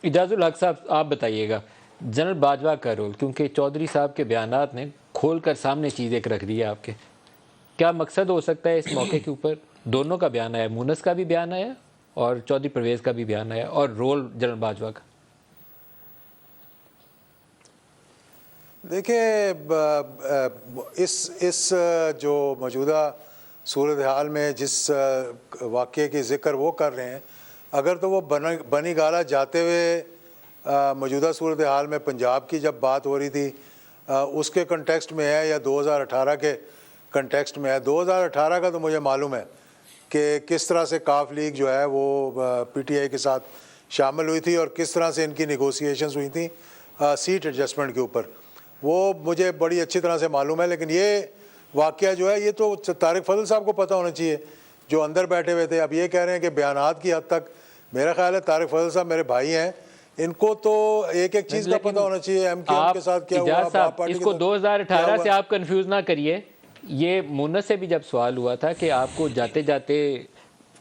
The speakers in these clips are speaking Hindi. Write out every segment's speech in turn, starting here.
इजाज़ुल हक साहब, आप बताइएगा जनरल बाजवा का रोल, क्योंकि चौधरी साहब के बयानात ने खोल कर सामने चीज़ एक रख दी है आपके, क्या मकसद हो सकता है इस मौके के ऊपर? दोनों का बयान आया, मुनस का भी बयान आया और चौधरी परवेज़ का भी बयान आया, और रोल जनरल बाजवा का। देखिए, इस जो मौजूदा सूरत हाल में जिस वाक़ये की ज़िक्र वो कर रहे हैं, अगर तो वो बनी गाला जाते हुए मौजूदा सूरत हाल में पंजाब की जब बात हो रही थी उसके कंटेक्स्ट में है या 2018 के कंटेक्स्ट में है। 2018 का तो मुझे मालूम है कि किस तरह से काफ लीग जो है वो पीटीआई के साथ शामिल हुई थी और किस तरह से इनकी निगोसिएशंस हुई थी सीट एडजस्टमेंट के ऊपर, वो मुझे बड़ी अच्छी तरह से मालूम है। लेकिन ये वाक़या जो है ये तो तारिक फजल साहब को पता होना चाहिए जो अंदर बैठे हुए थे। अब ये कह रहे हैं कि बयानात की हद तक, मेरा ख्याल है तारिक फजल साहब मेरे भाई हैं, इनको तो एक एक चीज़ का पता होना चाहिए एमक्यूएम के साथ क्या हुआ। इसको 2018 से आप कंफ्यूज ना करिए। ये मुन्नस से भी जब सवाल हुआ था कि आपको जाते जाते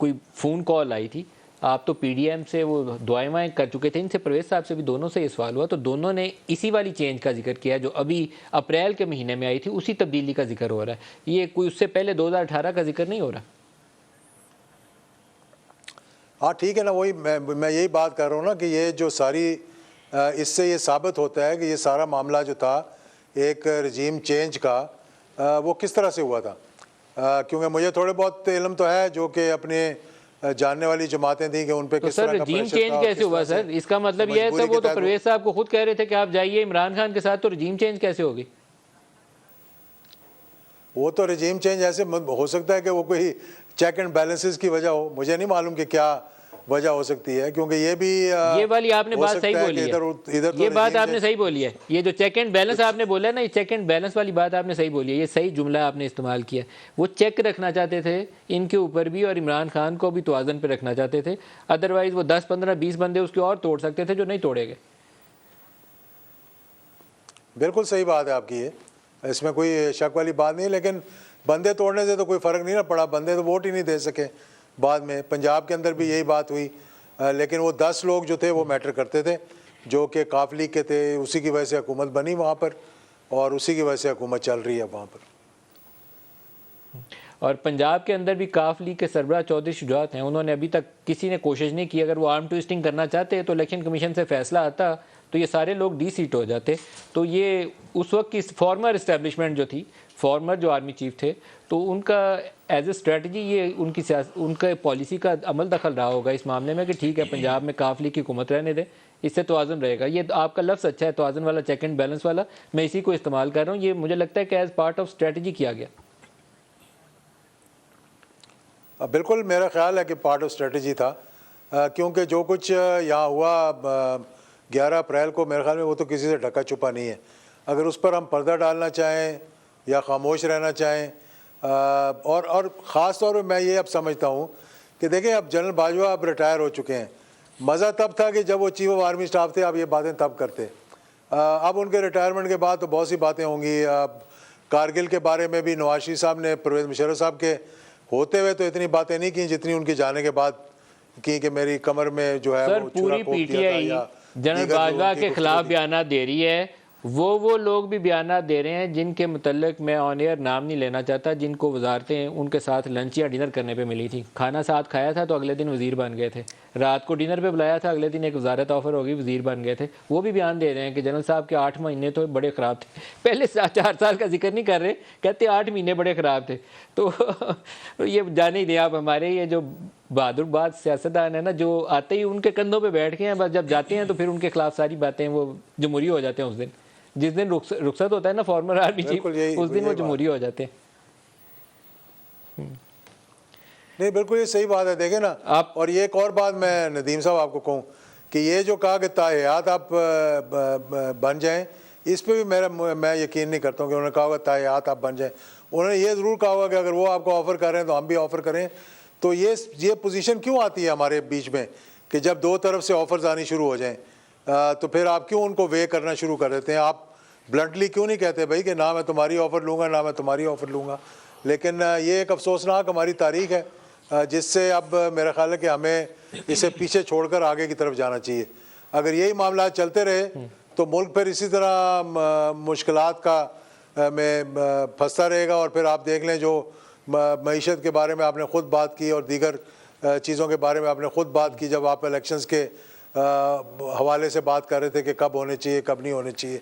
कोई फ़ोन कॉल आई थी, आप तो पीडीएम से वो दुआएं कर चुके थे, इनसे परवेज़ साहब से भी दोनों से ये सवाल हुआ, तो दोनों ने इसी वाली चेंज का जिक्र किया जो अभी अप्रैल के महीने में आई थी, उसी तब्दीली का जिक्र हो रहा है। ये कोई उससे पहले 2018 का जिक्र नहीं हो रहा। हाँ ठीक है ना, वही मैं यही बात कर रहा हूँ ना कि ये जो सारी इससे ये साबित होता है कि ये सारा मामला जो था एक रजीम चेंज का वो किस तरह से हुआ था। क्योंकि मुझे थोड़े बहुत इल्म तो है जो कि अपने जानने वाली जमातें थी कि उन पे किस तरह का रजीम चेंज कैसे हुआ सर? इसका मतलब ये है सर, वो तो परवेज़ साहब को खुद कह रहे थे कि आप जाइए इमरान खान के साथ, तो रजीम चेंज कैसे होगी? वो तो रजीम चेंज ऐसे हो सकता है कि वो कोई चेक एंड बैलेंसेस की वजह हो, मुझे नहीं मालूम कि क्या वजह हो सकती है, क्योंकि ये भी ये वाली आपने बात सही बोली है, इधर ये बात आपने सही बोली है। ये जो चेक एंड बैलेंस आपने बोला है ना, ये चेक एंड बैलेंस वाली बात आपने सही बोली है, ये सही जुमला आपने इस्तेमाल किया। वो चेक रखना चाहते थे इनके ऊपर भी और इमरान खान को भी तवाज़ुन पे रखना चाहते थे, अदरवाइज वो 10 15 20 बंदे उसके और तोड़ सकते थे जो नहीं तोड़े गए। बिल्कुल सही बात है आपकी, ये इसमें कोई शक वाली बात नहीं है। लेकिन बंदे तोड़ने से तो कोई फ़र्क नहीं ना पड़ा, बंदे तो वोट ही नहीं दे सके। बाद में पंजाब के अंदर भी यही बात हुई, लेकिन वो 10 लोग जो थे वो मैटर करते थे जो कि काफ लीग के थे, उसी की वजह से हुकूमत बनी वहाँ पर और उसी की वजह से हुकूमत चल रही है वहाँ पर। और पंजाब के अंदर भी काफ लीग के सरबराह चौधरी शुजात हैं, उन्होंने अभी तक किसी ने कोशिश नहीं की। अगर वो आर्म ट्विस्टिंग करना चाहते तो इलेक्शन कमीशन से फैसला आता तो ये सारे लोग डी सीट हो जाते। तो ये उस वक्त की फॉर्मर इस्टेब्लिशमेंट जो थी, फॉर्मर जो आर्मी चीफ थे, तो उनका एज ए स्ट्रेटजी ये उनके पॉलिसी का अमल दखल रहा होगा इस मामले में कि ठीक है पंजाब में काफ लीग की हुकूमत रहने दें, इससे तवाज़ुन रहेगा। ये आपका लफ्ज़ अच्छा है, तवाज़ुन वाला, चेक एंड बैलेंस वाला, मैं इसी को इस्तेमाल कर रहा हूँ। ये मुझे लगता है कि एज पार्ट ऑफ स्ट्रेटजी किया गया। बिल्कुल मेरा ख्याल है कि पार्ट ऑफ स्ट्रेटजी था, क्योंकि जो कुछ यहाँ हुआ 11 अप्रैल को, मेरे ख्याल में वो तो किसी से ढका छुपा नहीं है। अगर उस पर हम पर्दा डालना चाहें या खामोश रहना चाहें, और ख़ास तौर पर मैं ये अब समझता हूँ कि देखें अब जनरल बाजवा अब रिटायर हो चुके हैं। मज़ा तब था कि जब वो चीफ ऑफ आर्मी स्टाफ थे, अब ये बातें तब करते। अब उनके रिटायरमेंट के बाद तो बहुत सी बातें होंगी। कारगिल के बारे में भी नवाज शरीफ साहब ने परवेज़ मुशर्रफ साहब के होते हुए तो इतनी बातें नहीं की जितनी उनके जाने के बाद की कि मेरी कमर में जो है वो पूरी पीटीआई जनरल बाजवा के खिलाफ बयान दे रही है। वो लोग भी बयान दे रहे हैं जिनके मुतल्लिक मैं ऑन एयर नाम नहीं लेना चाहता, जिनको वजारतें उनके साथ लंच या डिनर करने पे मिली थी। खाना साथ खाया था तो अगले दिन वज़ीर बन गए थे, रात को डिनर पे बुलाया था, अगले दिन एक वजारत ऑफर होगी, वज़ीर बन गए थे। वो भी बयान दे रहे हैं कि जनरल साहब के 8 महीने तो बड़े ख़राब थे। पहले 4 साल का जिक्र नहीं कर रहे, कहते 8 महीने बड़े ख़राब थे। तो ये जाने ही दें आप, हमारे ये जो बहादुरबाद सियासतदान है ना, जो आते ही उनके कंधों पे बैठ के हैं, बस जब जाते हैं तो फिर उनके खिलाफ सारी बातें वो जमहूरी हो जाते हैं। उस दिन जिस दिन रुखसत होता है ना फॉर्मर आर्मी चीफ, उस दिन वो जमहूरी हो जाते हैं। नहीं बिल्कुल ये सही बात है। देखें ना आप, और ये एक और बात मैं नदीम साहब आपको कहूँ कि ये जो कहा कि ताहियात आप बन जाएं, इस पे भी मैं यकीन नहीं करता हूँ कि उन्होंने कहा होगा ताहियात आप बन जाएं। उन्होंने ये ज़रूर कहा होगा कि अगर वो आपको ऑफ़र कर रहे हैं तो हम भी ऑफ़र करें। तो ये पोजीशन क्यों आती है हमारे बीच में कि जब दो तरफ से ऑफ़र्स आनी शुरू हो जाएं तो फिर आप क्यों उनको वे करना शुरू कर देते हैं? आप ब्लंटली क्यों नहीं कहते भाई कि ना मैं तुम्हारी ऑफ़र लूँगा ना मैं तुम्हारी ऑफ़र लूँगा? लेकिन ये एक अफसोसनाक हमारी तारीख है जिससे अब मेरा ख्याल है कि हमें इसे पीछे छोड़कर आगे की तरफ जाना चाहिए। अगर यही मामला चलते रहे तो मुल्क फिर इसी तरह मुश्किलात का में फंसता रहेगा। और फिर आप देख लें जो मईशत के बारे में आपने ख़ुद बात की और दीगर चीज़ों के बारे में आपने ख़ुद बात की, जब आप इलेक्शंस के हवाले से बात कर रहे थे कि कब होने चाहिए कब नहीं होने चाहिए।